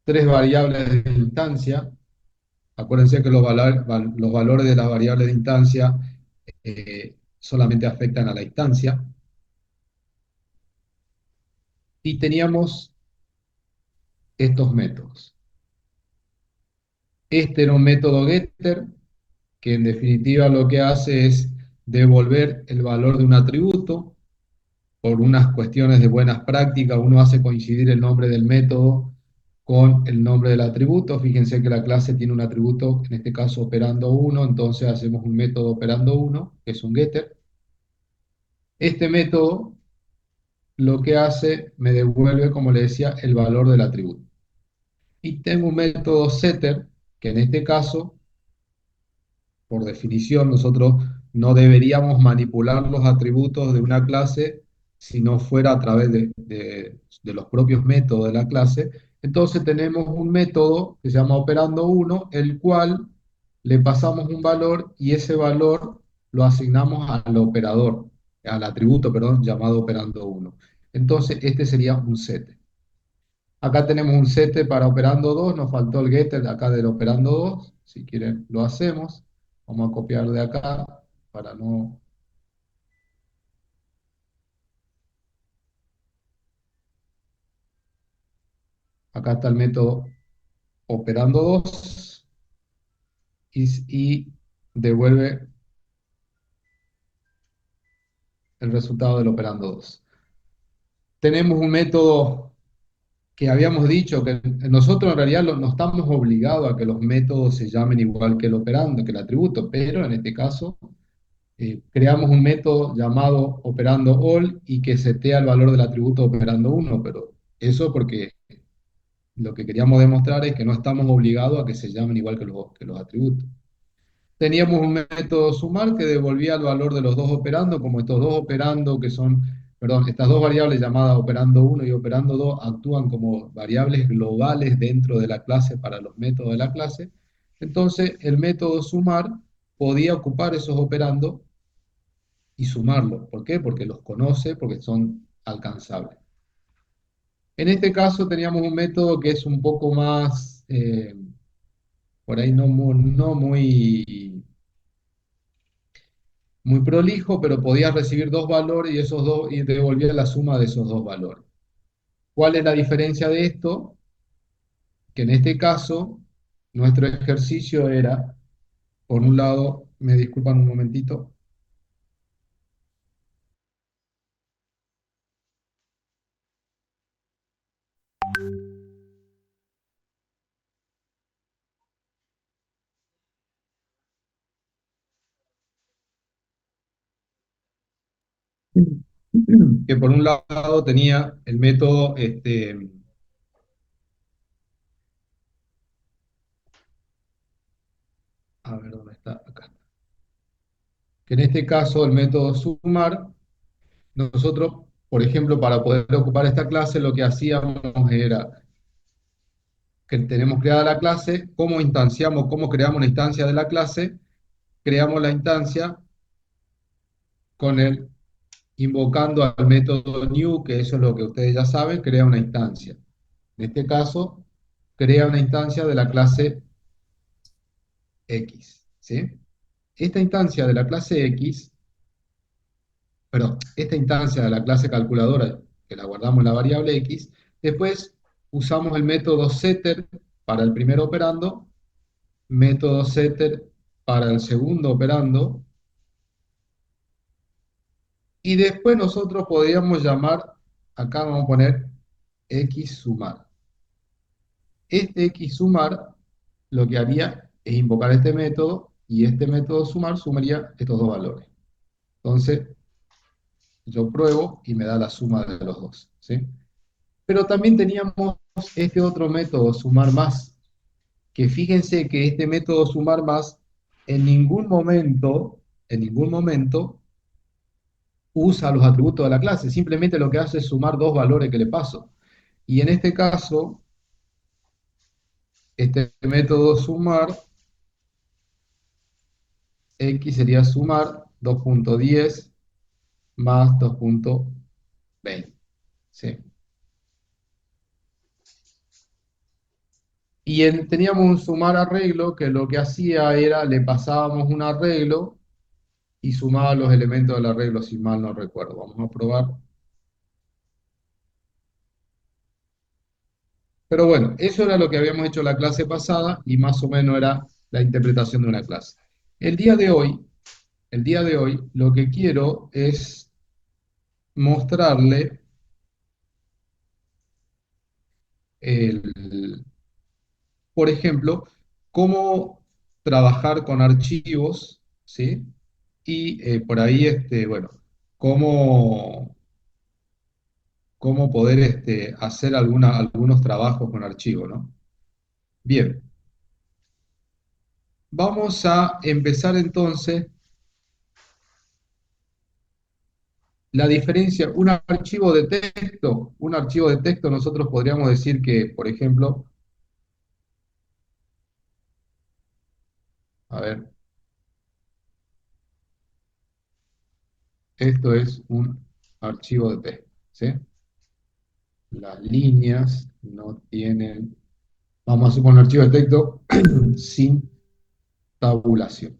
tres variables de instancia. Acuérdense que los valores de las variables de instancia solamente afectan a la instancia. Y teníamos estos métodos. Este era un método getter, que en definitiva lo que hace es devolver el valor de un atributo. Por unas cuestiones de buenas prácticas, uno hace coincidir el nombre del método con el nombre del atributo. Fíjense que la clase tiene un atributo, en este caso operando 1, entonces hacemos un método operando 1, que es un getter. Este método lo que hace, me devuelve, como le decía, el valor del atributo. Y tengo un método setter, que en este caso, por definición, nosotros no deberíamos manipular los atributos de una clase si no fuera a través de los propios métodos de la clase. Entonces tenemos un método que se llama operando 1, el cual le pasamos un valor y ese valor lo asignamos al operador, al atributo, perdón, llamado operando 1. Entonces este sería un set. Acá tenemos un set para operando 2, nos faltó el getter de acá del operando 2. Si quieren lo hacemos. Vamos a copiar de acá para no... Acá está el método operando 2 y devuelve el resultado del operando 2. Tenemos un método que habíamos dicho que nosotros en realidad no estamos obligados a que los métodos se llamen igual que el operando, que el atributo, pero en este caso creamos un método llamado operando all y que setea el valor del atributo operando 1, pero eso porque lo que queríamos demostrar es que no estamos obligados a que se llamen igual que los atributos. Teníamos un método sumar que devolvía el valor de los dos operando, como estos dos operando que son, perdón, estas dos variables llamadas operando 1 y operando 2 actúan como variables globales dentro de la clase para los métodos de la clase. Entonces, el método sumar podía ocupar esos operandos y sumarlos. ¿Por qué? Porque los conoce, porque son alcanzables. En este caso teníamos un método que es un poco más, por ahí no muy prolijo, pero podía recibir dos valores y esos dos y devolvía la suma de esos dos valores. ¿Cuál es la diferencia de esto? Que en este caso nuestro ejercicio era, por un lado, me disculpan un momentito, que por un lado tenía el método, a ver dónde está, acá, que en este caso el método sumar, nosotros, por ejemplo, para poder ocupar esta clase, lo que hacíamos era que tenemos creada la clase, cómo instanciamos, cómo creamos la instancia de la clase, creamos la instancia con el invocando al método new, que eso es lo que ustedes ya saben, crea una instancia. En este caso, crea una instancia de la clase X, ¿sí? Esta instancia de la clase X, perdón, esta instancia de la clase calculadora, que la guardamos en la variable X, después usamos el método setter para el primer operando, método setter para el segundo operando, y después nosotros podríamos llamar, acá vamos a poner X sumar. Este X sumar lo que haría es invocar este método y este método sumar sumaría estos dos valores. Entonces, yo pruebo y me da la suma de los dos, ¿sí? Pero también teníamos este otro método, sumar más, que fíjense que este método sumar más en ningún momento usa los atributos de la clase, simplemente lo que hace es sumar dos valores que le paso. Y en este caso, este método sumar, X sería sumar 2.10 más 2.20. ¿Sí? teníamos un sumar arreglo que lo que hacía era, le pasábamos un arreglo y sumaba los elementos del arreglo, si mal no recuerdo. Vamos a probar. Pero bueno, eso era lo que habíamos hecho la clase pasada y más o menos era la interpretación de una clase. El día de hoy, el día de hoy, lo que quiero es mostrarle el, por ejemplo, cómo trabajar con archivos, ¿sí? Y por ahí, bueno, cómo, cómo poder hacer algunos trabajos con archivos, ¿no? Bien, vamos a empezar entonces la diferencia. Un archivo de texto, nosotros podríamos decir que, por ejemplo, a ver, esto es un archivo de texto, ¿sí? Las líneas no tienen, vamos a suponer un archivo de texto sin tabulación.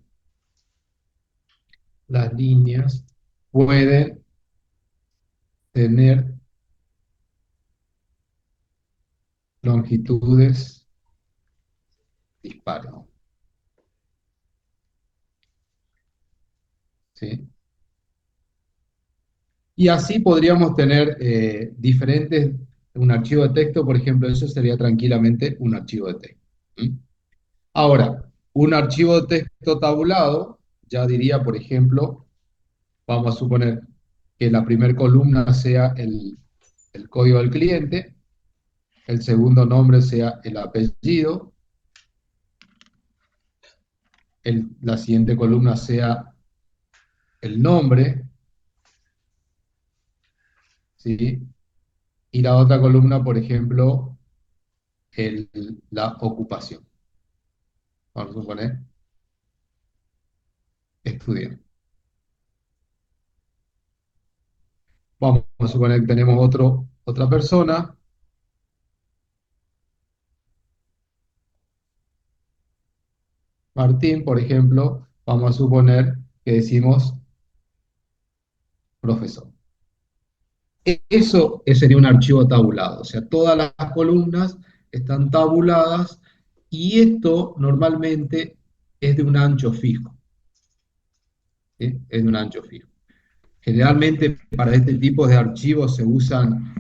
Las líneas pueden tener longitudes dispares, ¿sí? Y así podríamos tener un archivo de texto, por ejemplo, eso sería tranquilamente un archivo de texto. ¿Mm? Ahora, un archivo de texto tabulado, ya diría, por ejemplo, vamos a suponer que la primera columna sea el código del cliente, el segundo nombre sea el apellido, la siguiente columna sea el nombre, ¿sí? Y la otra columna, por ejemplo, la ocupación. Vamos a suponer estudiante. Vamos a suponer que tenemos otra persona, Martín, por ejemplo, vamos a suponer que decimos profesor. Eso sería un archivo tabulado, o sea, todas las columnas están tabuladas y esto normalmente es de un ancho fijo, ¿sí? Es de un ancho fijo. Generalmente para este tipo de archivos se usan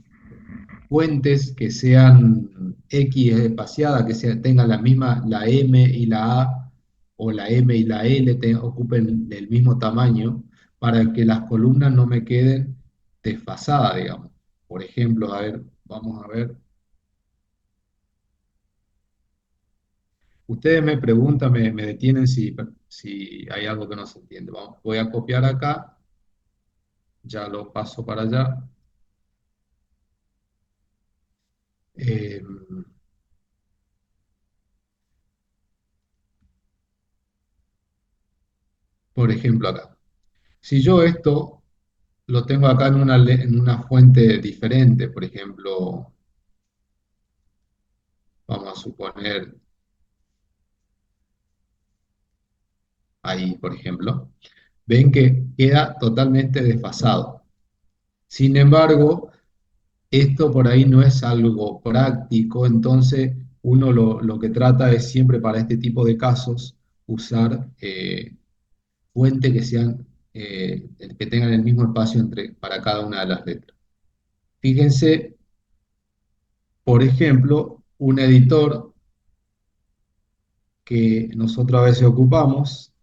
fuentes que sean X espaciadas, tengan la misma, la M y la A, o la M y la L ocupen el mismo tamaño, para que las columnas no me queden desfasadas, digamos. Por ejemplo, a ver, vamos a ver. Ustedes me preguntan, me detienen si hay algo que no se entiende. Voy a copiar acá, ya lo paso para allá. Eh, por ejemplo, acá. Si yo esto lo tengo acá en una fuente diferente, por ejemplo, vamos a suponer ahí, por ejemplo, ven que queda totalmente desfasado. Sin embargo, esto por ahí no es algo práctico, entonces uno lo que trata es siempre para este tipo de casos usar fuentes que tengan el mismo espacio para cada una de las letras. Fíjense, por ejemplo, un editor que nosotros a veces ocupamos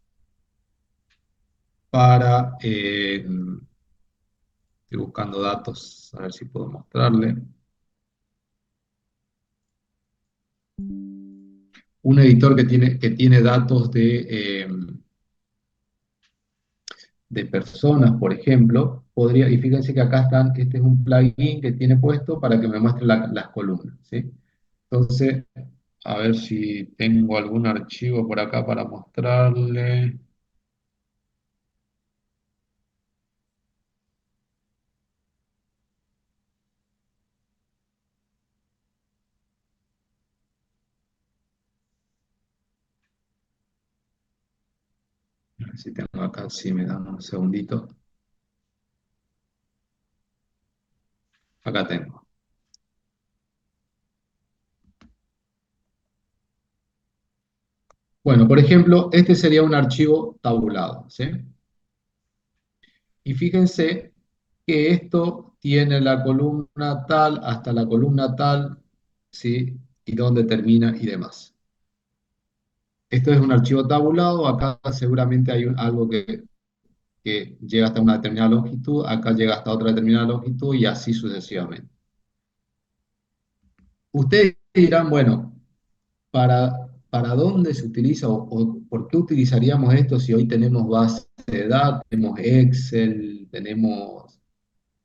para, estoy buscando datos, a ver si puedo mostrarle, un editor que tiene datos de personas, por ejemplo, y fíjense que acá están, este es un plugin que tiene puesto para que me muestre las columnas, ¿sí? Entonces, a ver si tengo algún archivo por acá para mostrarle. Si tengo acá, si me dan un segundito. Acá tengo. Bueno, por ejemplo, este sería un archivo tabulado, ¿sí? Y fíjense que esto tiene la columna tal hasta la columna tal, ¿sí? Y dónde termina y demás. Esto es un archivo tabulado, acá seguramente hay algo que llega hasta una determinada longitud, acá llega hasta otra determinada longitud y así sucesivamente. Ustedes dirán, bueno, ¿para dónde se utiliza o por qué utilizaríamos esto si hoy tenemos base de datos, tenemos Excel, tenemos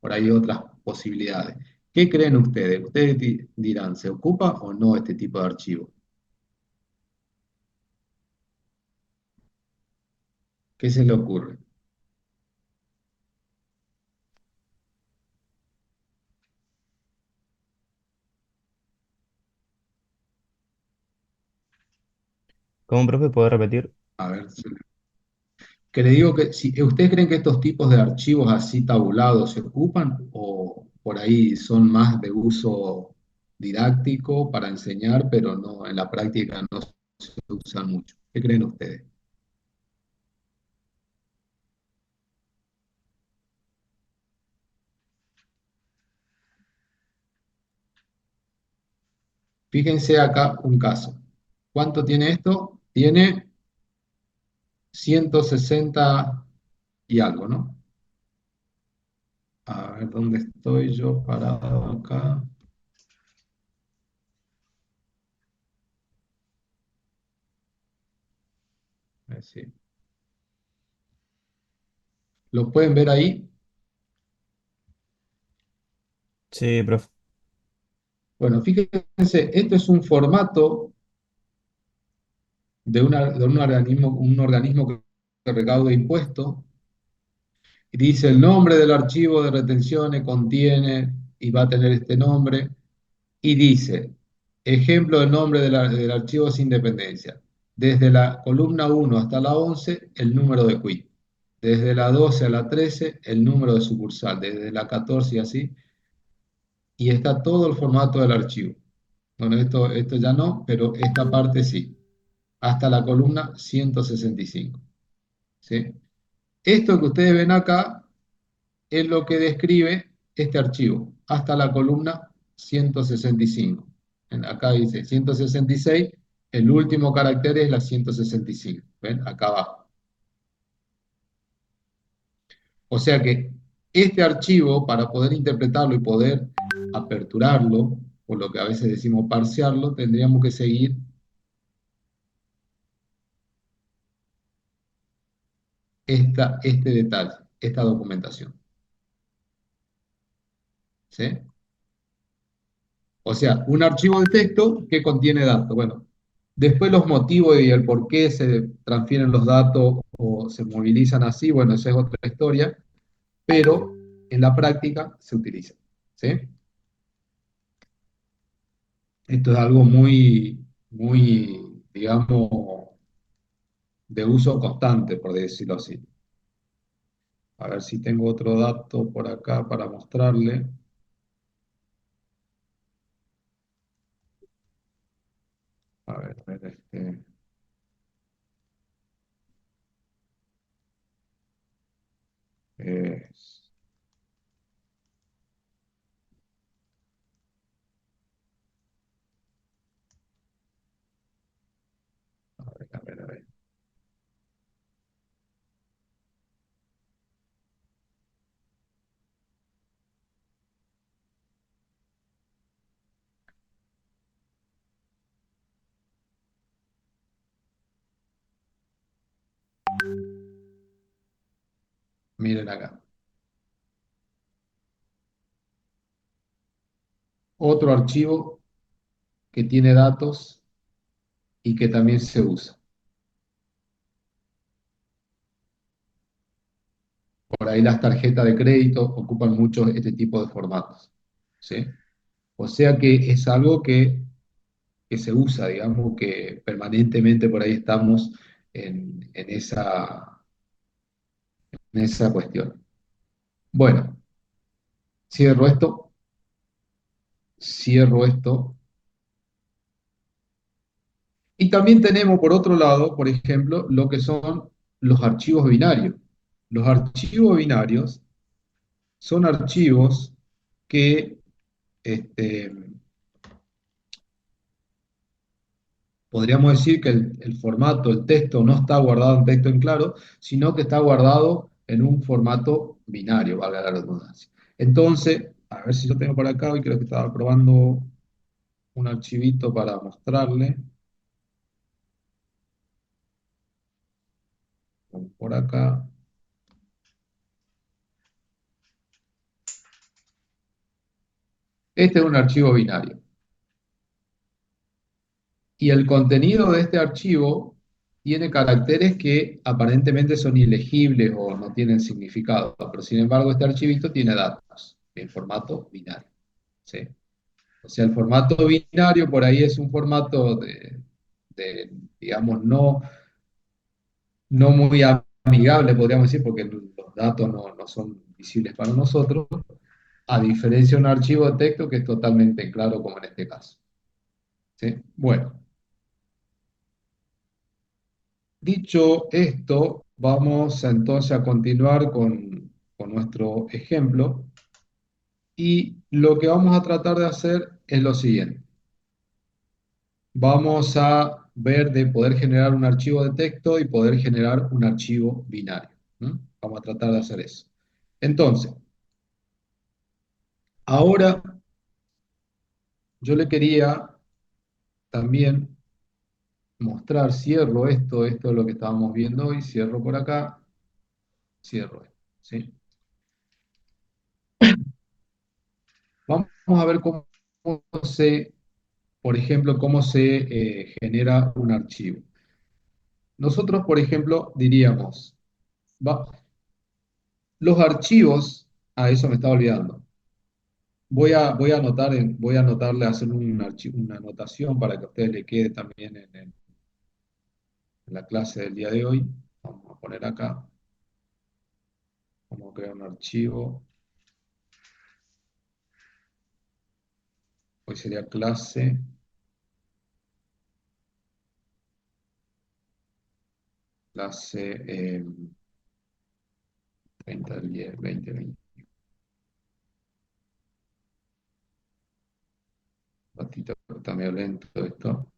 por ahí otras posibilidades? ¿Qué creen ustedes? Ustedes dirán, ¿se ocupa o no este tipo de archivo? ¿Qué se le ocurre? ¿Cómo, profe, puedo repetir? A ver, que le digo que si ustedes creen que estos tipos de archivos así tabulados se ocupan o por ahí son más de uso didáctico para enseñar, pero no en la práctica no se usan mucho. ¿Qué creen ustedes? Fíjense acá un caso. ¿Cuánto tiene esto? Tiene 160 y algo, ¿no? A ver, ¿dónde estoy yo parado acá? A ver si- ¿Lo pueden ver ahí? Sí, profe. Bueno, fíjense, esto es un formato de un organismo que recauda impuestos, y dice el nombre del archivo de retenciones contiene y va a tener este nombre, y dice, ejemplo del nombre del archivo sin dependencia. Desde la columna 1 hasta la 11 el número de quit. Desde la 12 a la 13 el número de sucursal. Desde la 14 y así. Y está todo el formato del archivo. Bueno, esto ya no, pero esta parte sí. Hasta la columna 165. ¿Sí? Esto que ustedes ven acá es lo que describe este archivo, hasta la columna 165. Acá dice 166, el último carácter es la 165. ¿Ven? Acá abajo. O sea que este archivo, para poder interpretarlo y poder aperturarlo, o lo que a veces decimos parsearlo, tendríamos que seguir este detalle, esta documentación. ¿Sí? O sea, un archivo de texto que contiene datos. Bueno, después los motivos y el por qué se transfieren los datos o se movilizan así, bueno, esa es otra historia, pero en la práctica se utiliza. ¿Sí? Esto es algo muy, digamos, de uso constante, por decirlo así. A ver si tengo otro dato por acá para mostrarle. A ver, eh, a ver. Miren acá. Otro archivo que tiene datos y que también se usa. Por ahí las tarjetas de crédito ocupan mucho este tipo de formatos, ¿sí? O sea que es algo que se usa, digamos, que permanentemente por ahí estamos en esa. en esa cuestión. Bueno, cierro esto, cierro esto. Y también tenemos, por otro lado, por ejemplo, lo que son los archivos binarios. Los archivos binarios son archivos que este, podríamos decir que el formato, el texto no está guardado en texto en claro, sino que está guardado en un formato binario, valga la redundancia. Entonces, a ver si lo tengo por acá, y creo que estaba probando un archivito para mostrarle. Por acá. Este es un archivo binario. Y el contenido de este archivo tiene caracteres que aparentemente son ilegibles o no tienen significado, pero sin embargo este archivito tiene datos en formato binario. ¿Sí? O sea, el formato binario por ahí es un formato digamos, no muy amigable, podríamos decir, porque los datos no son visibles para nosotros, a diferencia de un archivo de texto que es totalmente claro, como en este caso. ¿Sí? Bueno, dicho esto, vamos entonces a continuar con nuestro ejemplo y lo que vamos a tratar de hacer es lo siguiente. Vamos a ver de poder generar un archivo de texto y poder generar un archivo binario. ¿No? Vamos a tratar de hacer eso. Entonces, ahora yo le quería también mostrar, cierro esto es lo que estábamos viendo hoy, cierro por acá, cierro esto. ¿Sí? Vamos a ver cómo se, por ejemplo, cómo se genera un archivo. Nosotros, por ejemplo, diríamos, va- los archivos, eso me estaba olvidando. Voy a anotarle, hacer una anotación para que a ustedes le quede también en la clase del día de hoy. Vamos a poner acá cómo crear un archivo. Hoy sería clase 30 del 10, 2020. Un ratito, porque está medio lento esto.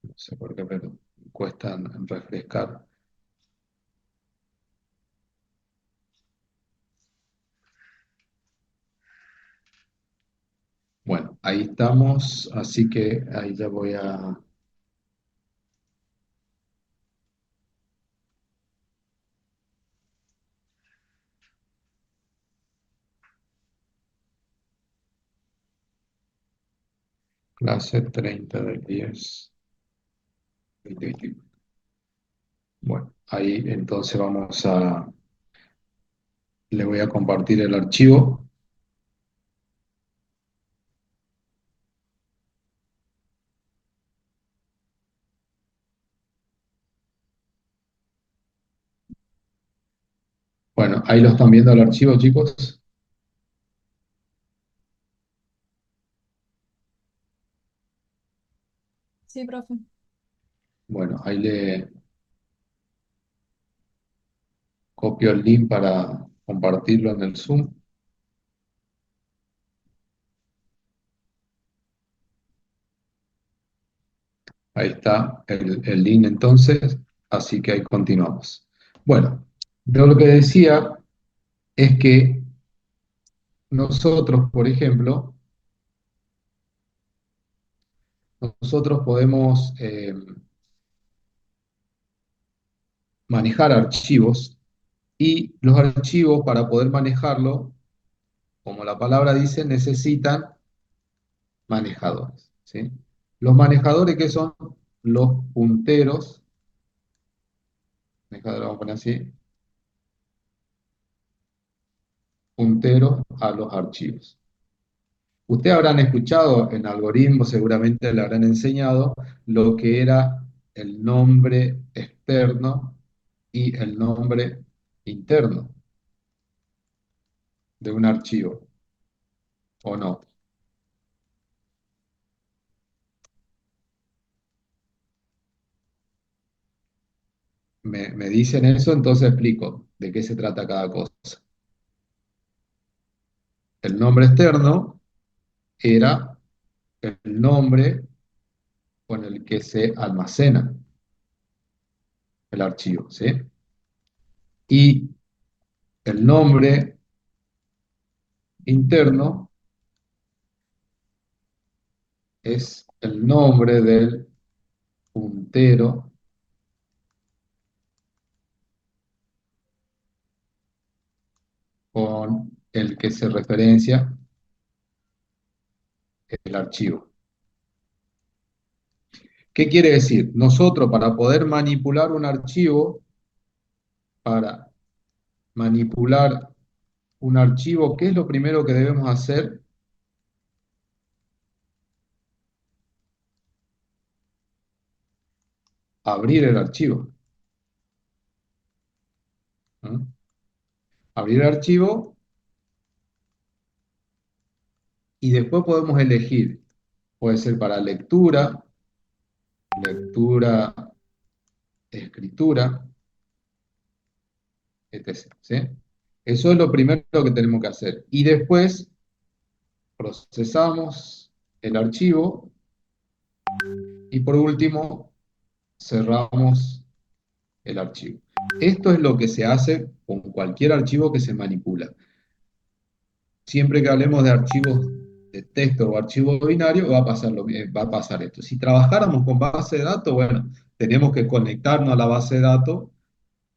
No sé por qué, pero cuesta en refrescar. Bueno, ahí estamos, así que ahí ya voy a... Clase 30 del 10, 2021. Bueno, ahí entonces le voy a compartir el archivo. Bueno, ahí lo están viendo el archivo, chicos. Sí, profe. Bueno, ahí le copio el link para compartirlo en el Zoom. Ahí está el link entonces, así que ahí continuamos. Bueno, yo lo que decía es que nosotros, por ejemplo, nosotros podemos manejar archivos y los archivos para poder manejarlo, como la palabra dice, necesitan manejadores. ¿Sí? Los manejadores que son los punteros, manejadores, vamos a poner así, punteros a los archivos. Ustedes habrán escuchado en algoritmos, seguramente le habrán enseñado lo que era el nombre externo y el nombre interno de un archivo, ¿o no? Me dicen eso, entonces explico de qué se trata cada cosa. El nombre externo era el nombre con el que se almacena el archivo, ¿sí? Y el nombre interno es el nombre del puntero con el que se referencia el archivo. ¿Qué quiere decir? Nosotros para poder manipular un archivo, para manipular un archivo, ¿qué es lo primero que debemos hacer? Abrir el archivo. ¿No? Abrir el archivo y después podemos elegir. Puede ser para lectura, lectura, escritura, etc. ¿Sí? Eso es lo primero que tenemos que hacer. Y después procesamos el archivo y por último cerramos el archivo. Esto es lo que se hace con cualquier archivo que se manipula. Siempre que hablemos de archivos de texto o archivos binarios, va a pasar esto. Si trabajáramos con base de datos, bueno, tenemos que conectarnos a la base de datos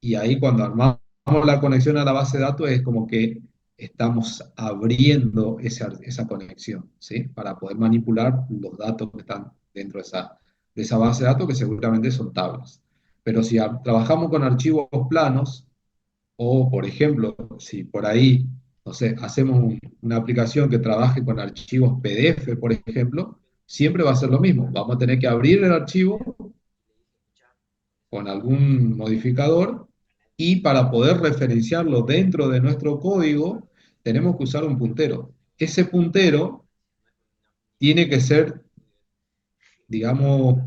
y ahí cuando armamos la conexión a la base de datos es como que estamos abriendo esa conexión, ¿sí? Para poder manipular los datos que están dentro de esa base de datos que seguramente son tablas. Pero si trabajamos con archivos planos, o, por ejemplo, si por ahí, no sé, hacemos una aplicación que trabaje con archivos PDF, por ejemplo, siempre va a ser lo mismo. Vamos a tener que abrir el archivo con algún modificador y para poder referenciarlo dentro de nuestro código, tenemos que usar un puntero. Ese puntero tiene que ser, digamos,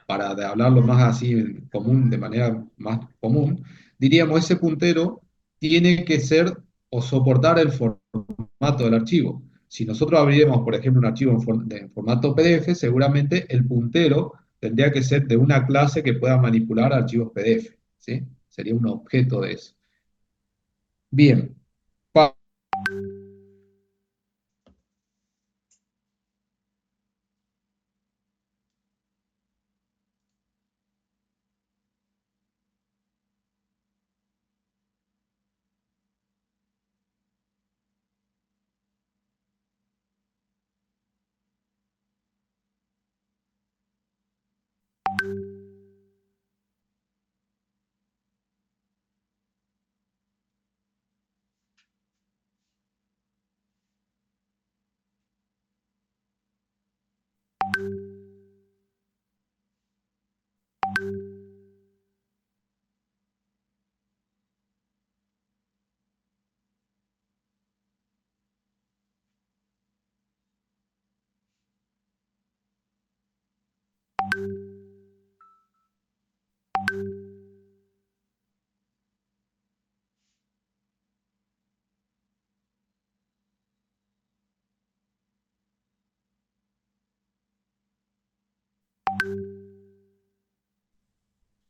para de hablarlo más así en común, de manera más común, diríamos ese puntero tiene que ser o soportar el formato del archivo. Si nosotros abriremos, por ejemplo, un archivo en formato PDF, seguramente el puntero tendría que ser de una clase que pueda manipular archivos PDF, ¿sí? Sería un objeto de eso. Bien,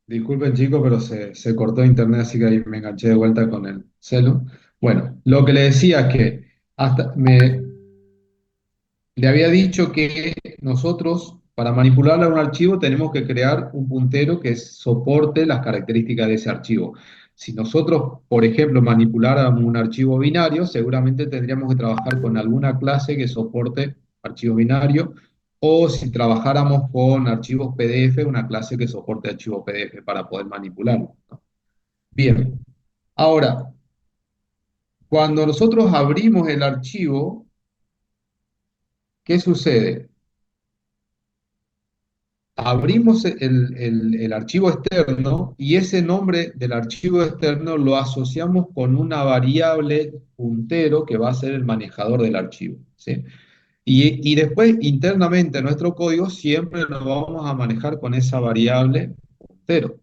disculpen chicos, pero se cortó internet, así que ahí me enganché de vuelta con el celu. Bueno, lo que le decía es que le había dicho que nosotros, para manipular a un archivo, tenemos que crear un puntero que soporte las características de ese archivo. Si nosotros, por ejemplo, manipuláramos un archivo binario, seguramente tendríamos que trabajar con alguna clase que soporte archivo binario, o si trabajáramos con archivos PDF, una clase que soporte archivo PDF para poder manipularlo, ¿no? Bien, ahora, Cuando nosotros abrimos el archivo, ¿qué sucede? Abrimos el archivo externo y ese nombre del archivo externo lo asociamos con una variable puntero que va a ser el manejador del archivo, ¿sí? Y después internamente en nuestro código siempre lo vamos a manejar con esa variable puntero.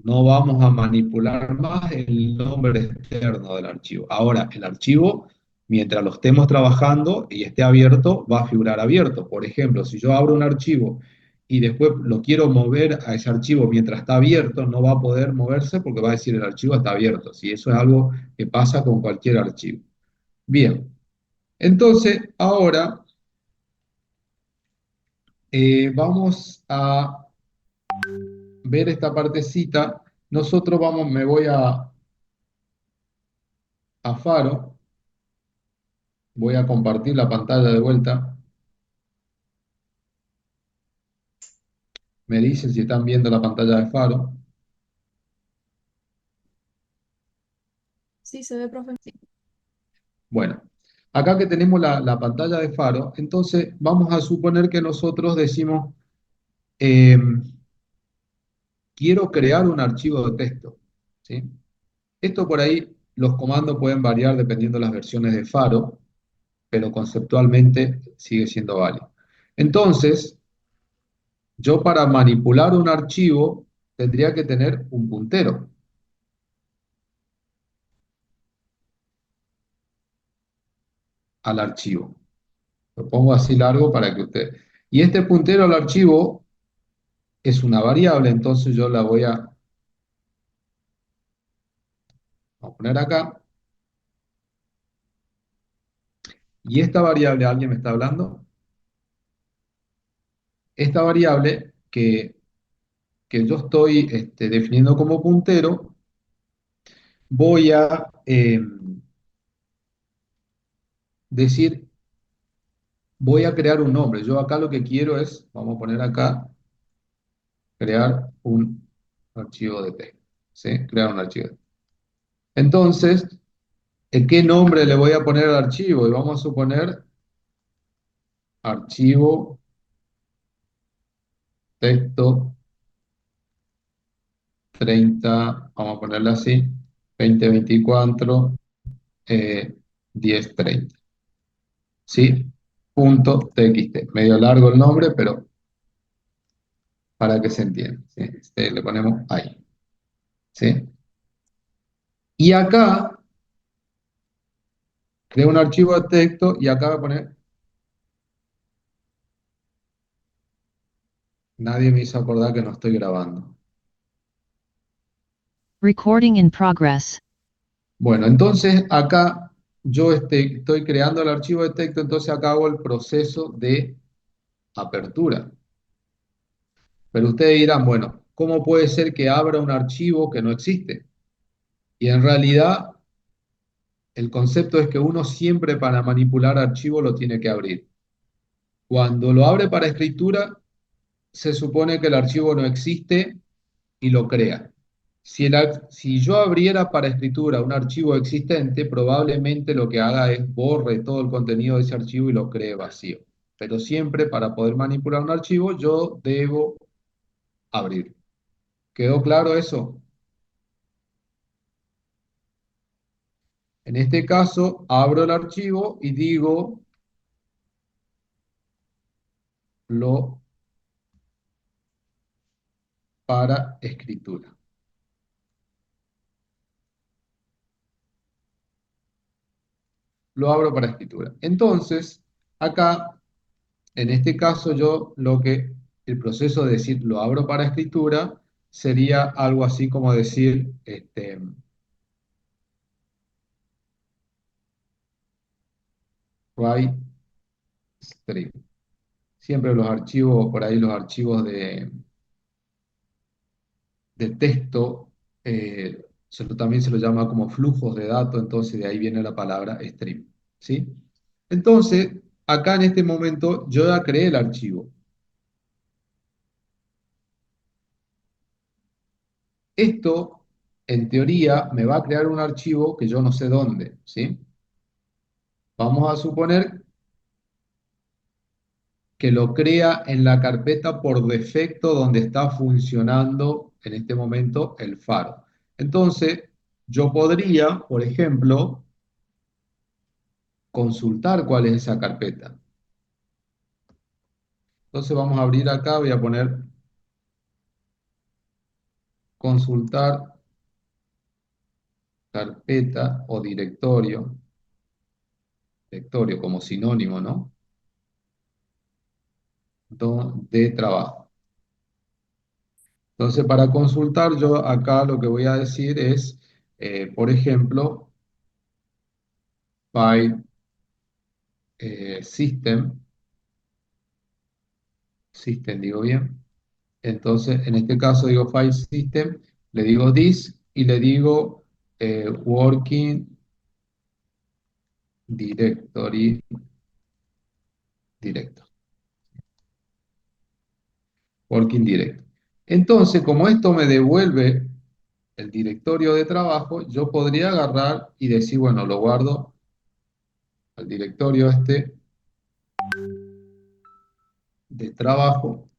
No vamos a manipular más el nombre externo del archivo. Ahora, el archivo, mientras lo estemos trabajando y esté abierto, va a figurar abierto. Por ejemplo, si yo abro un archivo y después lo quiero mover a ese archivo mientras está abierto, no va a poder moverse porque va a decir el archivo está abierto. Si eso es algo que pasa con cualquier archivo. Bien, entonces ahora vamos a ver esta partecita. Nosotros vamos, me voy a Faro. Voy a compartir la pantalla de vuelta. Me dicen si están viendo la pantalla de Faro. Sí, se ve, profe. Bueno, acá que tenemos la pantalla de Faro, entonces vamos a suponer que nosotros decimos, eh, quiero crear un archivo de texto, ¿sí? Esto por ahí, los comandos pueden variar dependiendo de las versiones de Faro, pero conceptualmente sigue siendo válido. Entonces, yo para manipular un archivo tendría que tener un puntero al archivo. Lo pongo así largo para que usted... Y este puntero al archivo es una variable, entonces yo la a poner acá. Y esta variable, ¿alguien me está hablando? Esta variable que yo estoy definiendo como puntero, voy a decir, voy a crear un nombre. Yo acá lo que quiero es, vamos a poner acá, crear un archivo de texto. ¿Sí? Crear un archivo. Entonces, ¿qué nombre le voy a poner al archivo? Y vamos a suponer archivo texto 30, vamos a ponerlo así, 2024, 1030. ¿Sí? Punto TXT. Medio largo el nombre, pero para que se entienda. ¿Sí? Le ponemos ahí. ¿Sí? Y acá creo un archivo de texto y acá voy a poner, nadie me hizo acordar que no estoy grabando. Recording in progress. Bueno, entonces acá yo estoy creando el archivo de texto, entonces acá hago el proceso de apertura. Pero ustedes dirán, bueno, ¿cómo puede ser que abra un archivo que no existe? Y en realidad el concepto es que uno siempre para manipular archivo lo tiene que abrir. Cuando lo abre para escritura, se supone que el archivo no existe y lo crea. Si yo abriera para escritura un archivo existente, probablemente lo que haga es borre todo el contenido de ese archivo y lo cree vacío. Pero siempre para poder manipular un archivo, yo debo abrir. ¿Quedó claro eso? En este caso, abro el archivo y digo lo para escritura. Lo abro para escritura. Entonces, acá, en este caso, el proceso de decir lo abro para escritura sería algo así como decir, write string. Siempre los archivos, por ahí los archivos de texto, también se lo llama como flujos de datos, entonces de ahí viene la palabra stream, ¿sí? Entonces, acá en este momento yo ya creé el archivo. Esto en teoría me va a crear un archivo que yo no sé dónde, ¿sí? Vamos a suponer que lo crea en la carpeta por defecto donde está funcionando en este momento el faro. Entonces, yo podría, por ejemplo, consultar cuál es esa carpeta. Entonces vamos a abrir acá, voy a poner consultar carpeta o directorio como sinónimo, ¿no? De trabajo. Entonces, para consultar, yo acá lo que voy a decir es, por ejemplo, file system, digo bien. Entonces, en este caso digo file system, le digo this y le digo working directory directo. Working directory. Entonces, como esto me devuelve el directorio de trabajo, yo podría agarrar y decir, bueno, lo guardo al directorio este de trabajo,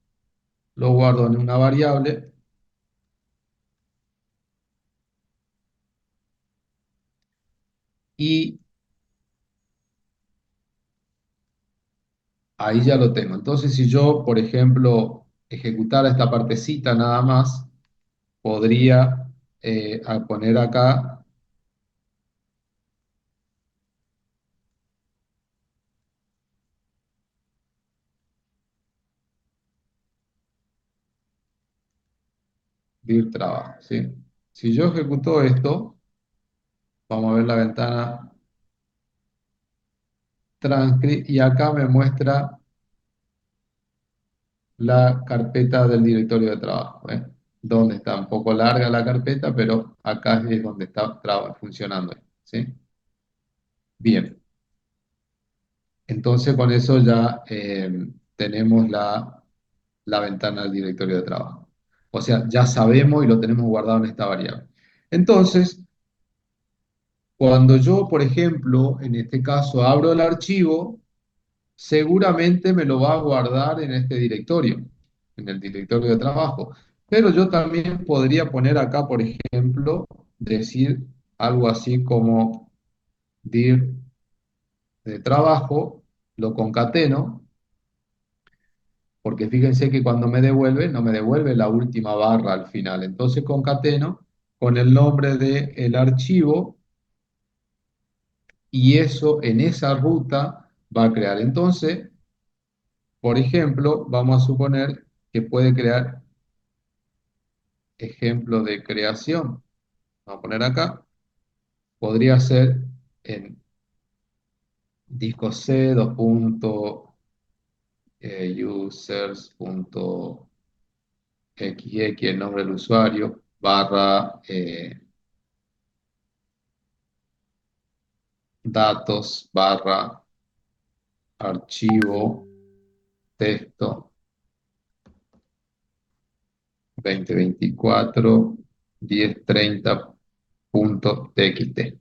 lo guardo en una variable y ahí ya lo tengo. Entonces, si yo, por ejemplo, ejecutara esta partecita nada más, podría poner acá dir trabajo, ¿sí? Si yo ejecuto esto, vamos a ver la ventana transcript y acá me muestra la carpeta del directorio de trabajo, ¿eh? Donde está un poco larga la carpeta, pero acá es donde está funcionando, ¿sí? Bien, entonces con eso ya tenemos la ventana del directorio de trabajo. O sea, ya sabemos y lo tenemos guardado en esta variable. Entonces, cuando yo, por ejemplo, en este caso abro el archivo, seguramente me lo va a guardar en este directorio, en el directorio de trabajo. Pero yo también podría poner acá, por ejemplo, decir algo así como dir de trabajo, lo concateno, porque fíjense que cuando me devuelve, no me devuelve la última barra al final. Entonces concateno con el nombre del archivo y eso en esa ruta va a crear. Entonces, por ejemplo, vamos a suponer que puede crear ejemplo de creación. Vamos a poner acá. Podría ser en disco C, dos puntos, users.xx, el nombre del usuario, barra datos, barra archivo, texto 2024-1030.txt.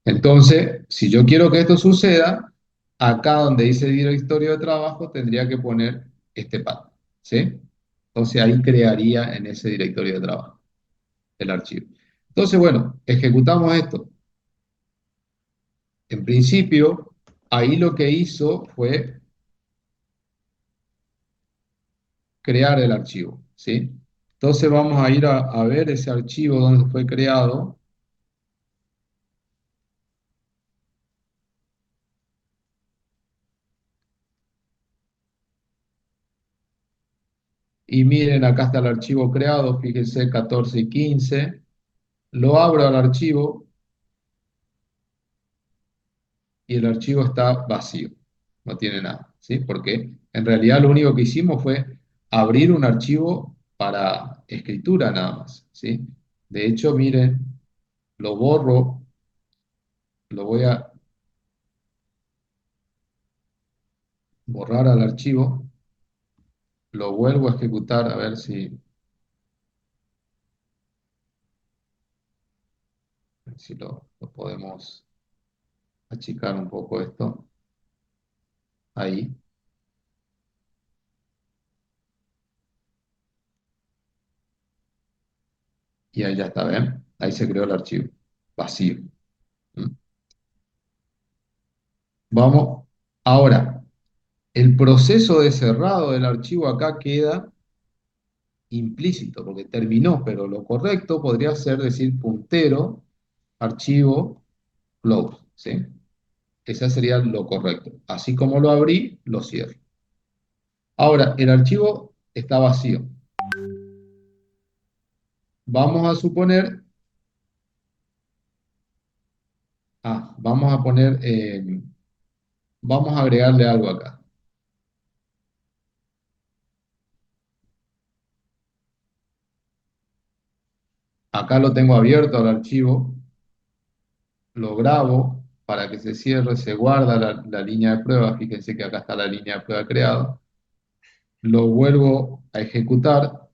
Entonces, si yo quiero que esto suceda, acá donde dice directorio de trabajo, tendría que poner este path, ¿sí? Entonces ahí crearía en ese directorio de trabajo el archivo. Entonces, bueno, ejecutamos esto. En principio, ahí lo que hizo fue crear el archivo, ¿sí? Entonces vamos a ir a ver ese archivo donde fue creado. Y miren, acá está el archivo creado, fíjense, 14 y 15. Lo abro al archivo y el archivo está vacío, no tiene nada, ¿sí? Porque en realidad lo único que hicimos fue abrir un archivo para escritura nada más, ¿sí? De hecho, miren, lo borro, lo voy a borrar al archivo, lo vuelvo a ejecutar a ver si Si lo podemos achicar un poco esto. Ahí. Y ahí ya está, ¿ven? Ahí se creó el archivo. Vacío. ¿Mm? Vamos. Ahora, el proceso de cerrado del archivo acá queda implícito, porque terminó, pero lo correcto podría ser decir puntero, archivo, close, ¿sí? Ese sería lo correcto. Así como lo abrí, lo cierro. Ahora, el archivo está vacío. Vamos a suponer, vamos a poner, vamos a agregarle algo acá. Acá lo tengo abierto al archivo, lo grabo para que se cierre, se guarda la línea de prueba. Fíjense que acá está la línea de prueba creada. Lo vuelvo a ejecutar.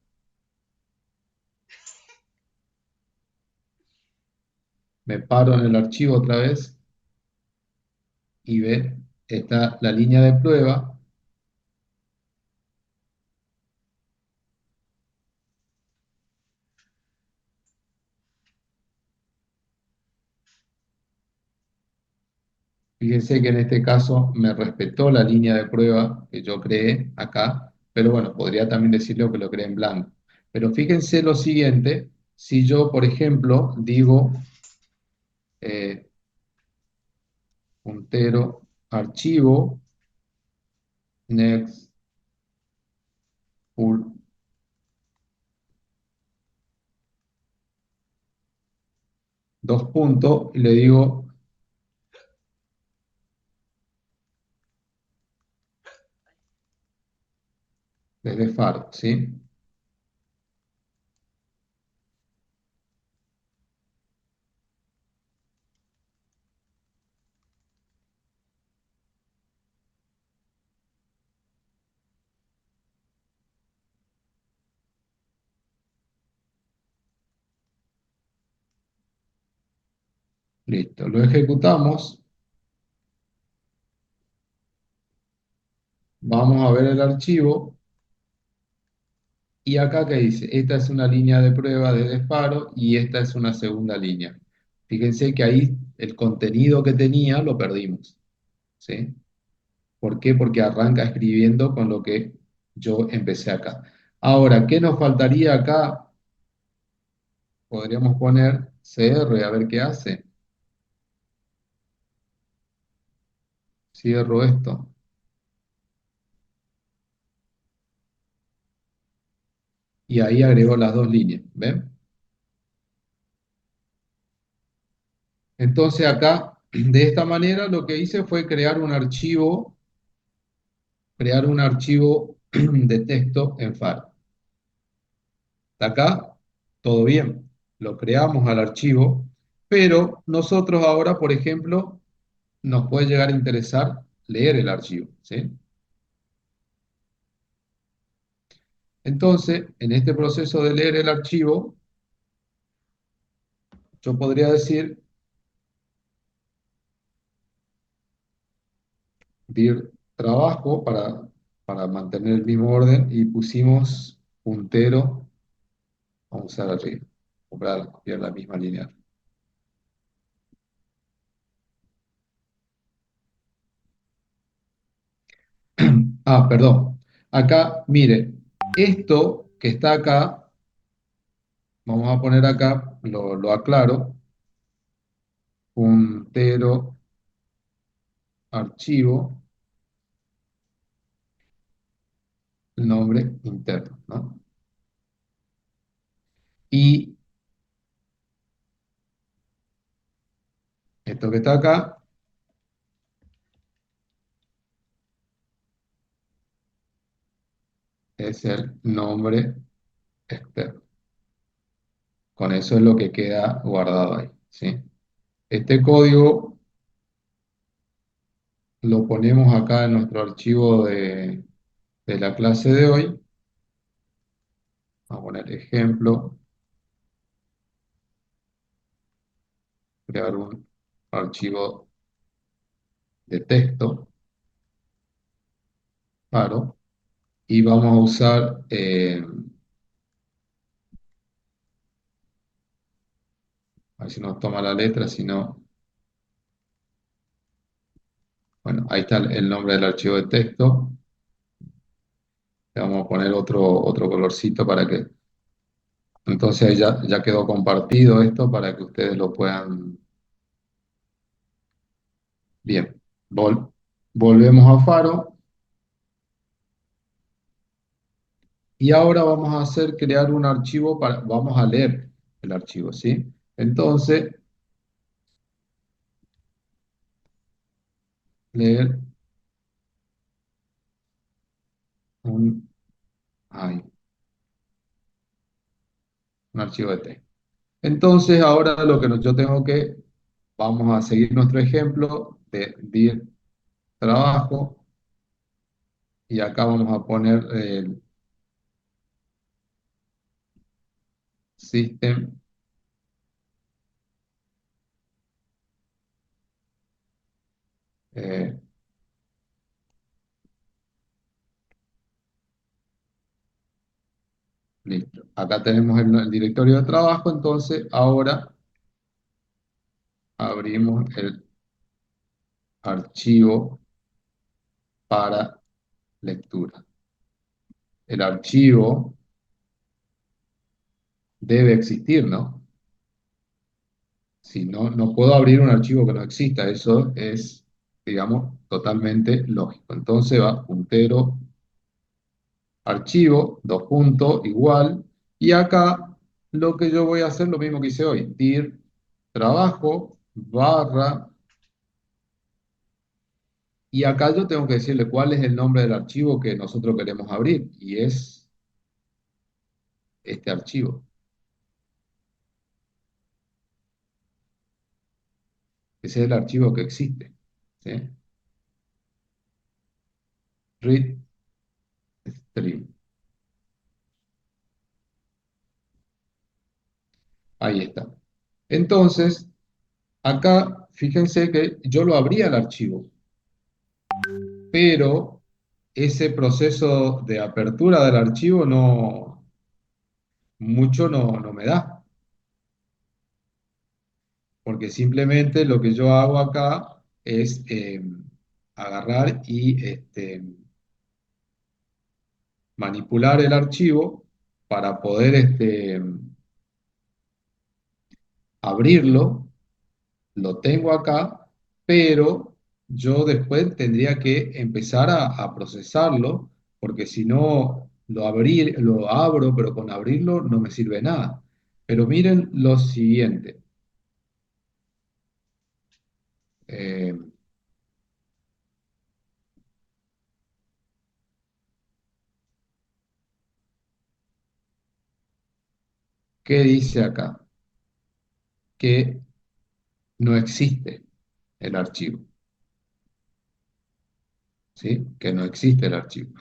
Me paro en el archivo otra vez y ve, está la línea de prueba. Fíjense que en este caso me respetó la línea de prueba que yo creé acá, pero bueno, podría también decirle que lo creé en blanco. Pero fíjense lo siguiente, si yo, por ejemplo, digo eh, puntero, archivo, next, full, dos puntos, y le digo desde faro, ¿sí? Listo, lo ejecutamos, vamos a ver el archivo. Y acá que dice, esta es una línea de prueba de disparo y esta es una segunda línea. Fíjense que ahí el contenido que tenía lo perdimos, ¿sí? ¿Por qué? Porque arranca escribiendo con lo que yo empecé acá. Ahora, ¿qué nos faltaría acá? Podríamos poner CR, a ver qué hace. Cierro esto. Y ahí agregó las dos líneas, ¿ven? Entonces acá, de esta manera, lo que hice fue crear un archivo de texto en Faro. Hasta acá, todo bien. Lo creamos al archivo, pero nosotros ahora, por ejemplo, nos puede llegar a interesar leer el archivo, ¿sí? Entonces, en este proceso de leer el archivo, yo podría decir dir trabajo para mantener el mismo orden y pusimos puntero, vamos a usar arriba, para copiar la misma línea. Perdón. Acá, mire, esto que está acá, vamos a poner acá, lo aclaro, puntero, archivo, el nombre interno, ¿no? Y esto que está acá es el nombre externo. Con eso es lo que queda guardado ahí, ¿sí? Este código lo ponemos acá en nuestro archivo de la clase de hoy. Vamos a poner ejemplo crear un archivo de texto, claro, y vamos a usar, a ver si nos toma la letra, si no, bueno, ahí está el nombre del archivo de texto. Le vamos a poner otro colorcito para que, entonces ya quedó compartido esto para que ustedes lo puedan, bien, volvemos a Faro y ahora vamos a hacer crear un archivo vamos a leer el archivo, ¿sí? Entonces, leer un, ay, un archivo de texto. Entonces, ahora lo que yo tengo que, vamos a seguir nuestro ejemplo de dir trabajo y acá vamos a poner el system, eh, listo. Acá tenemos el directorio de trabajo, entonces ahora abrimos el archivo para lectura. El archivo debe existir, ¿no? Si no, no puedo abrir un archivo que no exista, eso es, digamos, totalmente lógico. Entonces va puntero archivo, dos puntos, igual, y acá lo que yo voy a hacer, lo mismo que hice hoy, dir trabajo, barra, y acá yo tengo que decirle cuál es el nombre del archivo que nosotros queremos abrir, y es este archivo. Ese es el archivo que existe, ¿sí? Read stream. Ahí está. Entonces, acá, fíjense que yo lo abría el archivo, pero ese proceso de apertura del archivo mucho no me da, porque simplemente lo que yo hago acá es agarrar y manipular el archivo para poder abrirlo. Lo tengo acá, pero yo después tendría que empezar a procesarlo, porque si no lo abro, pero con abrirlo no me sirve nada. Pero miren lo siguiente. eh, ¿Qué dice acá? Que no existe el archivo, ¿sí? Que no existe el archivo.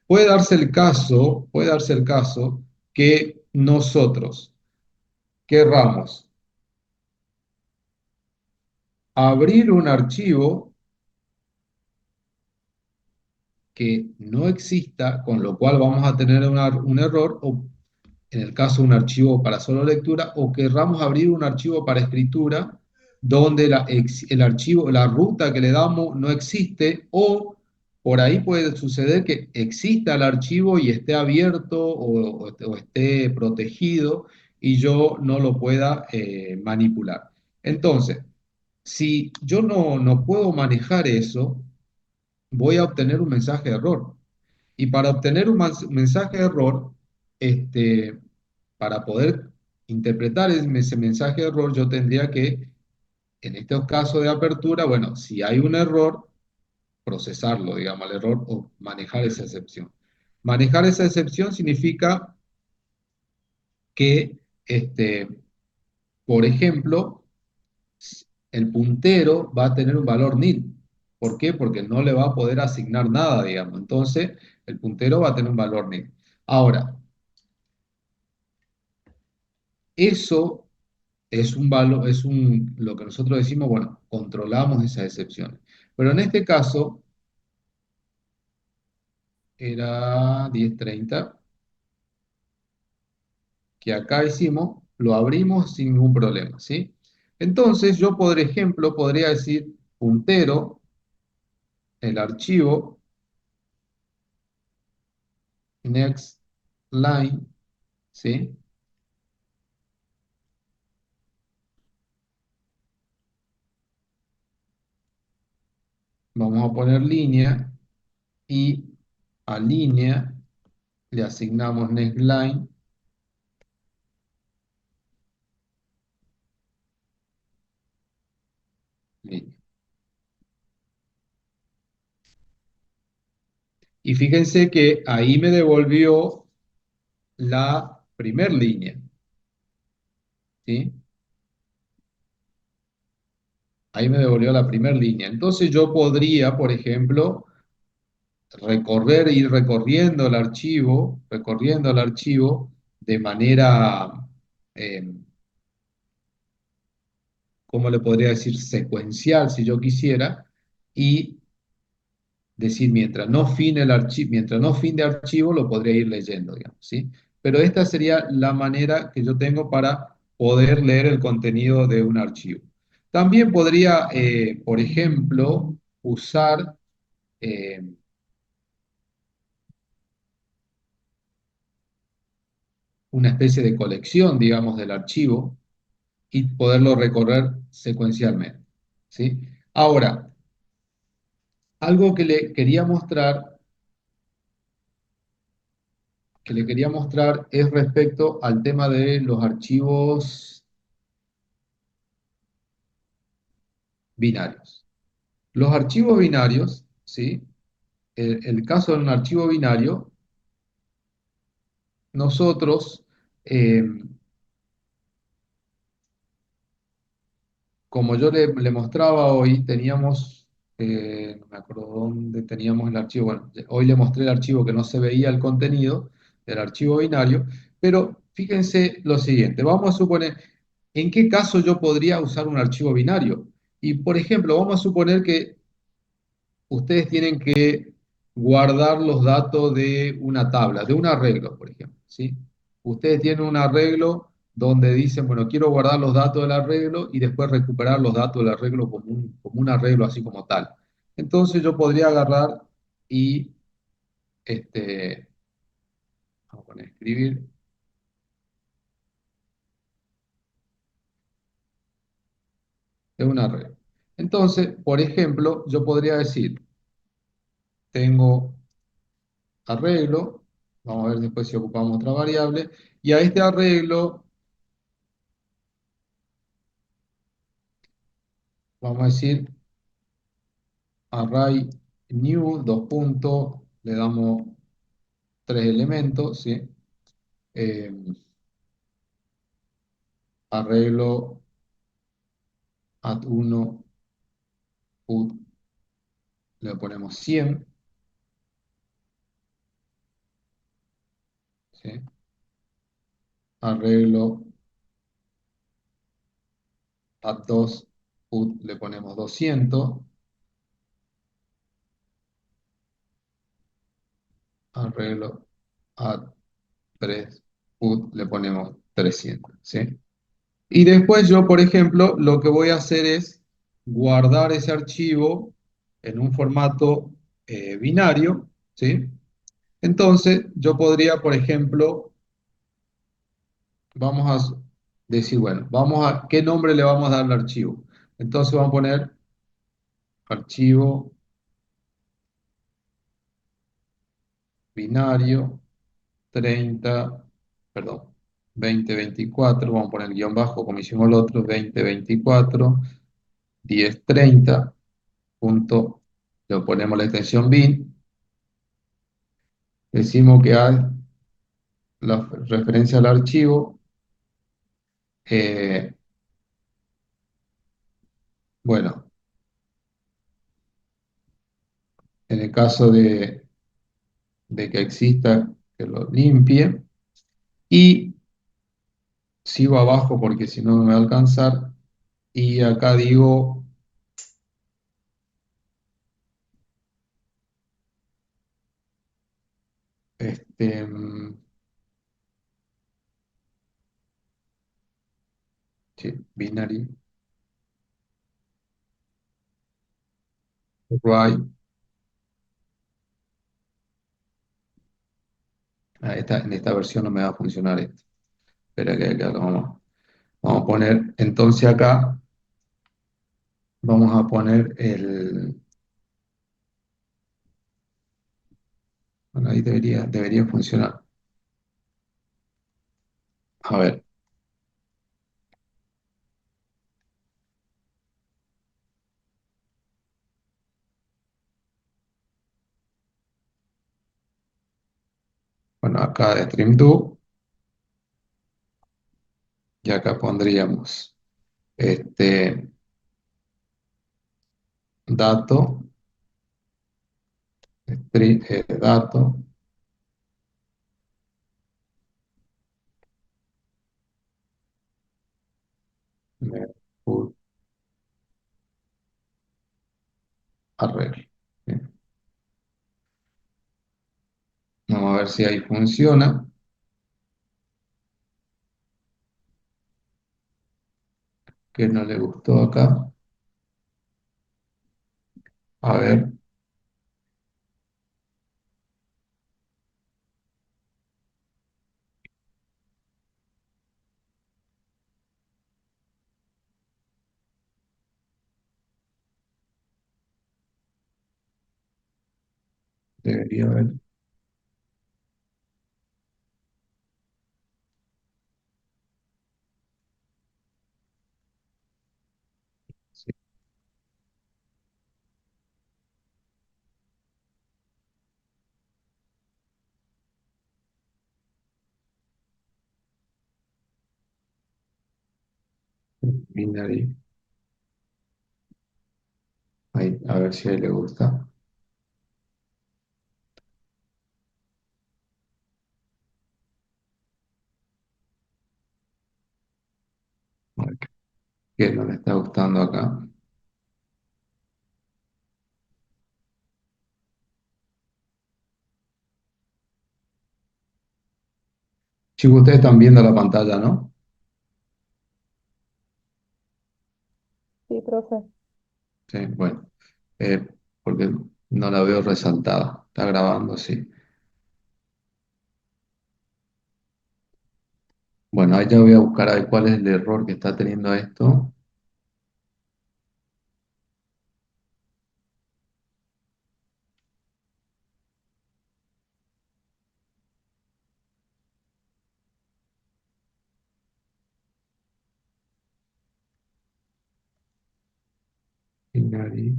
Puede darse el caso que nosotros querramos abrir un archivo que no exista, con lo cual vamos a tener un error, o en el caso de un archivo para solo lectura, o querramos abrir un archivo para escritura, donde el archivo, la ruta que le damos no existe, o por ahí puede suceder que exista el archivo y esté abierto o esté protegido y yo no lo pueda manipular. Entonces, si yo no puedo manejar eso, voy a obtener un mensaje de error. Y para obtener un mensaje de error, este, para poder interpretar ese mensaje de error, yo tendría que, en estos casos de apertura, bueno, si hay un error, procesarlo, digamos, el error o manejar esa excepción. Manejar esa excepción significa que, por ejemplo, el puntero va a tener un valor nil. ¿Por qué? Porque no le va a poder asignar nada, digamos. Entonces, el puntero va a tener un valor nil. Ahora, eso es un valor, lo que nosotros decimos, bueno, controlamos esas excepciones. Pero en este caso era 1030, que acá hicimos, lo abrimos sin ningún problema, ¿sí? Entonces yo, por ejemplo, podría decir puntero, el archivo, next line, ¿sí? Vamos a poner línea y a línea le asignamos next line, línea. Y fíjense que ahí me devolvió la primer línea, ¿sí? Ahí me devolvió la primera línea. Entonces yo podría, por ejemplo, ir recorriendo el archivo de manera, eh, ¿cómo le podría decir? Secuencial, si yo quisiera, y decir, mientras no fin de archivo, lo podría ir leyendo, digamos, ¿sí? Pero esta sería la manera que yo tengo para poder leer el contenido de un archivo. También podría, por ejemplo, usar eh, una especie de colección, digamos, del archivo y poderlo recorrer secuencialmente, ¿sí? Ahora, algo que le quería mostrar es respecto al tema de los archivos binarios. Los archivos binarios, ¿sí? El caso de un archivo binario, nosotros, eh, como yo le mostraba hoy, teníamos, no me acuerdo dónde teníamos el archivo, bueno, hoy le mostré el archivo que no se veía el contenido del archivo binario, pero fíjense lo siguiente, vamos a suponer, ¿en qué caso yo podría usar un archivo binario? Y por ejemplo, vamos a suponer que ustedes tienen que guardar los datos de una tabla, de un arreglo, por ejemplo, ¿sí? Ustedes tienen un arreglo donde dicen, bueno, quiero guardar los datos del arreglo y después recuperar los datos del arreglo como un arreglo así como tal. Entonces yo podría agarrar y, vamos a poner escribir, de un arreglo. Entonces, por ejemplo, yo podría decir, tengo arreglo, vamos a ver después si ocupamos otra variable, y a este arreglo vamos a decir array new, dos puntos, le damos tres elementos, ¿sí? Eh, arreglo add 1 put, le ponemos 100, ¿sí? Arreglo add 2 put, le ponemos 200, arreglo add 3 put, le ponemos 300, ¿sí? Y después yo, por ejemplo, lo que voy a hacer es guardar ese archivo en un formato binario, ¿sí? Entonces, yo podría, por ejemplo, vamos a decir, bueno, ¿qué nombre le vamos a dar al archivo? Entonces vamos a poner archivo binario 30, perdón, 2024, vamos a poner guión bajo como hicimos el otro, 2024, 1030, punto, le ponemos la extensión bin, decimos que hay la referencia al archivo, eh, bueno, en el caso de que exista, que lo limpie, y sigo abajo porque si no no me va a alcanzar. Y acá digo, este, sí, binary, right. En esta versión no me va a funcionar esto. Espera que acá vamos a poner, entonces acá vamos a poner bueno, ahí debería funcionar. A ver, bueno, acá de stream2 y acá pondríamos este dato, dato, put arreglo. Bien. Vamos a ver si ahí funciona. Que no le gustó acá. A ver, debería haber. Sí, binary. Ahí, a ver si ahí le gusta. A ver qué no le está gustando acá. Chicos, ustedes están viendo la pantalla, ¿no? Sí, profe. Sí, bueno, eh, porque no la veo resaltada. Está grabando, sí. Bueno, ahí ya voy a buscar a ver cuál es el error que está teniendo esto. Binary.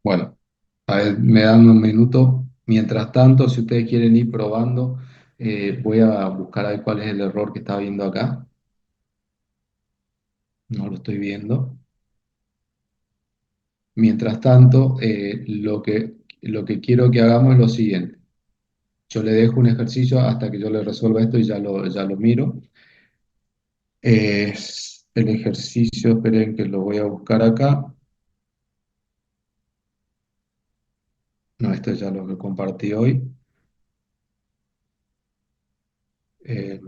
Bueno, a ver, me dan un minuto. Mientras tanto, si ustedes quieren ir probando, voy a buscar a ver cuál es el error que está viendo acá. No lo estoy viendo. Mientras tanto, lo que quiero que hagamos es lo siguiente. Yo le dejo un ejercicio hasta que yo le resuelva esto y ya lo miro. El ejercicio, esperen que lo voy a buscar acá. No, esto ya lo que compartí hoy. Eh,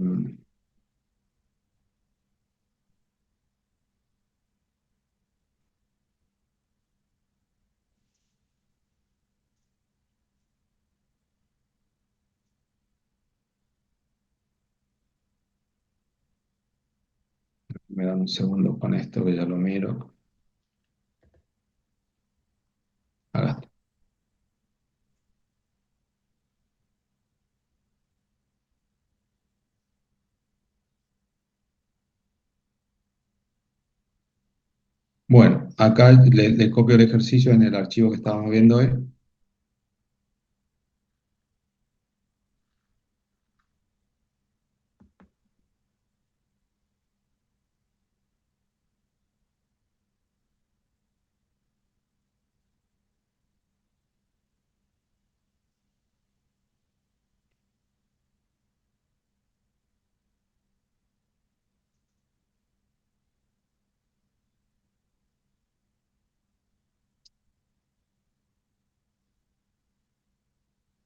Me dan un segundo con esto que ya lo miro. Acá está. Bueno, acá le copio el ejercicio en el archivo que estábamos viendo hoy.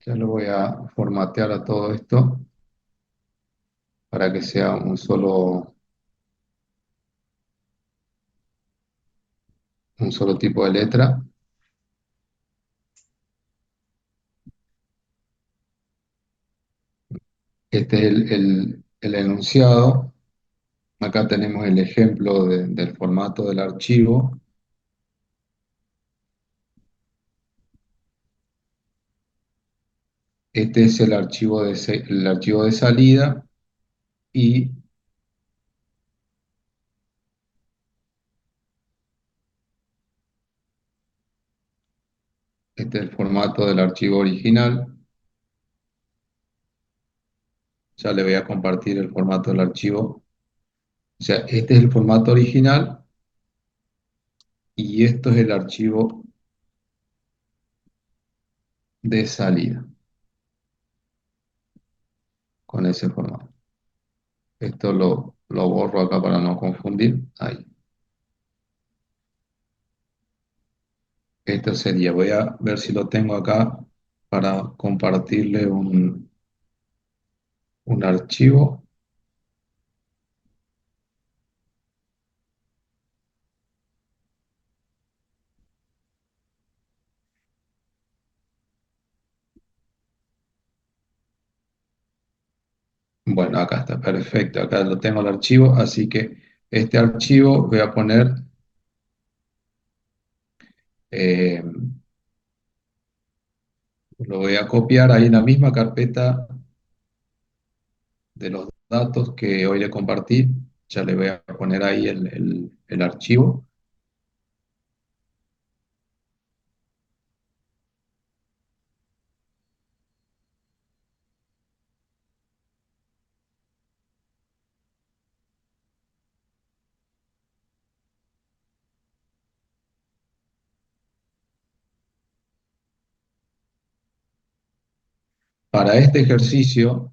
Ya lo voy a formatear a todo esto para que sea un solo tipo de letra. Este es el enunciado. Acá tenemos el ejemplo del formato del archivo. Este es el archivo de salida y este es el formato del archivo original. Ya le voy a compartir el formato del archivo. O sea, este es el formato original y esto es el archivo de salida con ese formato. Esto lo borro acá para no confundir. Ahí. Esto sería, voy a ver si lo tengo acá para compartirle un archivo. Bueno, acá está, perfecto. Acá lo tengo el archivo, así que este archivo voy a poner, eh, lo voy a copiar ahí en la misma carpeta de los datos que hoy le compartí. Ya le voy a poner ahí el archivo. Para este ejercicio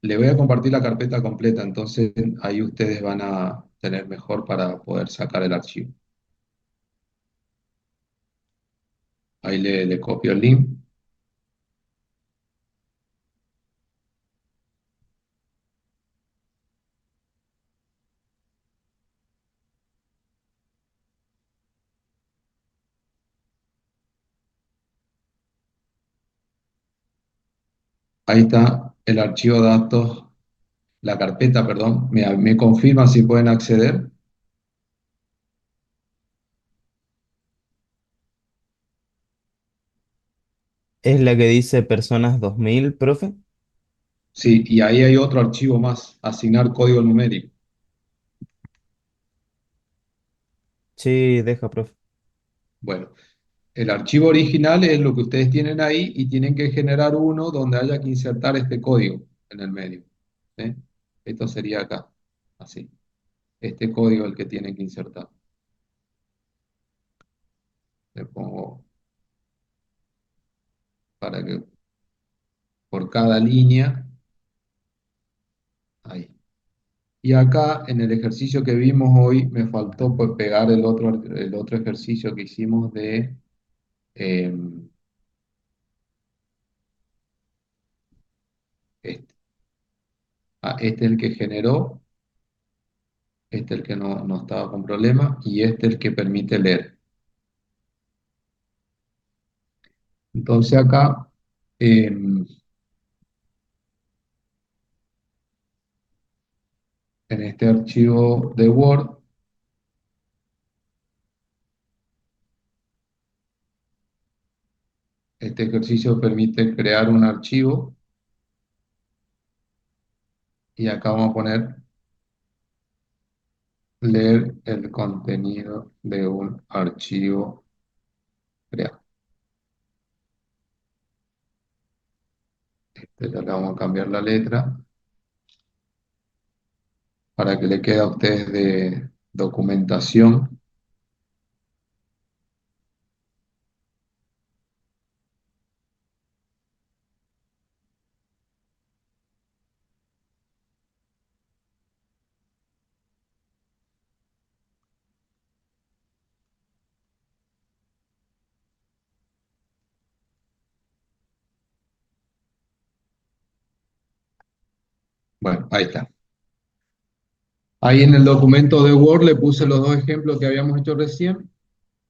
le voy a compartir la carpeta completa, entonces ahí ustedes van a tener mejor para poder sacar el archivo. Ahí le copio el link. Ahí está el archivo de datos, la carpeta, perdón. Me confirman si pueden acceder. ¿Es la que dice personas 2000, profe? Sí, y ahí hay otro archivo más, asignar código numérico. Sí, deja, profe. Bueno, el archivo original es lo que ustedes tienen ahí y tienen que generar uno donde haya que insertar este código en el medio. ¿Sí? Esto sería acá, así. Este código es el que tienen que insertar. Le pongo para que por cada línea, ahí. Y acá en el ejercicio que vimos hoy me faltó pues, pegar el otro ejercicio que hicimos de eh, este. Este es el que generó, este es el que no estaba con problema y este es el que permite leer. Entonces acá, en este archivo de Word, este ejercicio permite crear un archivo y acá vamos a poner leer el contenido de un archivo creado. Ya le vamos a cambiar la letra para que le quede a ustedes de documentación. Bueno, ahí está. Ahí en el documento de Word le puse los dos ejemplos que habíamos hecho recién.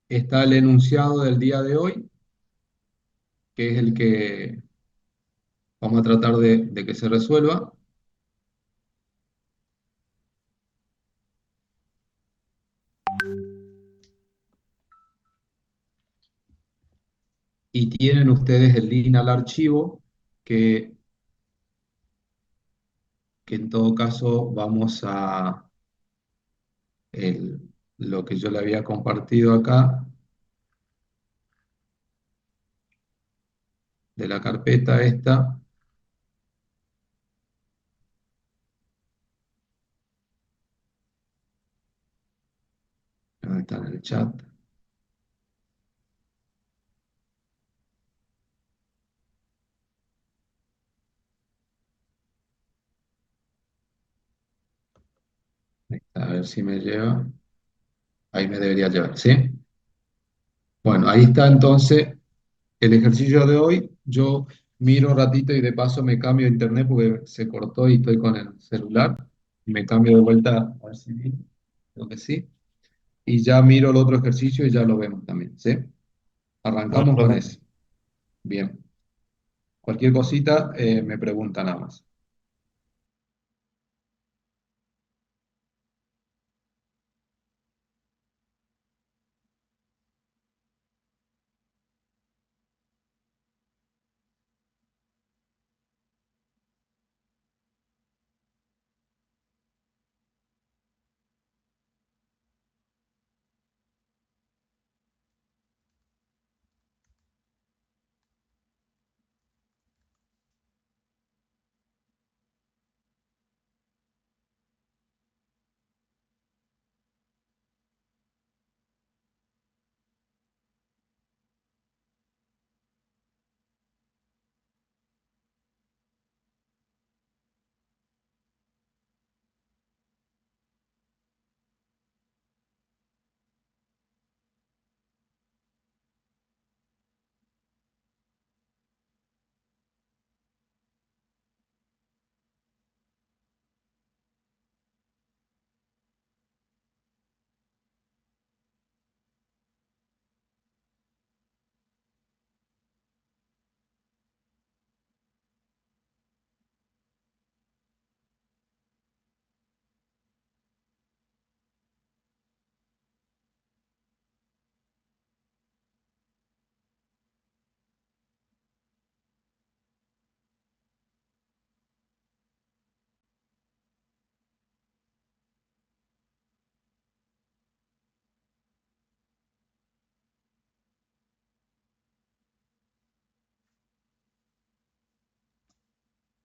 Está el enunciado del día de hoy, que es el que vamos a tratar de que se resuelva. Y tienen ustedes el link al archivo que, que en todo caso vamos a lo que yo le había compartido acá de la carpeta esta. ¿Dónde está en el chat? Ahí está, a ver si me lleva. Ahí me debería llevar, ¿sí? Bueno, ahí está entonces el ejercicio de hoy. Yo miro un ratito y de paso me cambio a internet porque se cortó y estoy con el celular. Me cambio de vuelta a ver si viene. Creo que sí. Y ya miro el otro ejercicio y ya lo vemos también, ¿sí? Bueno, Arrancamos con profe. ese. Bien. Cualquier cosita me pregunta nada más.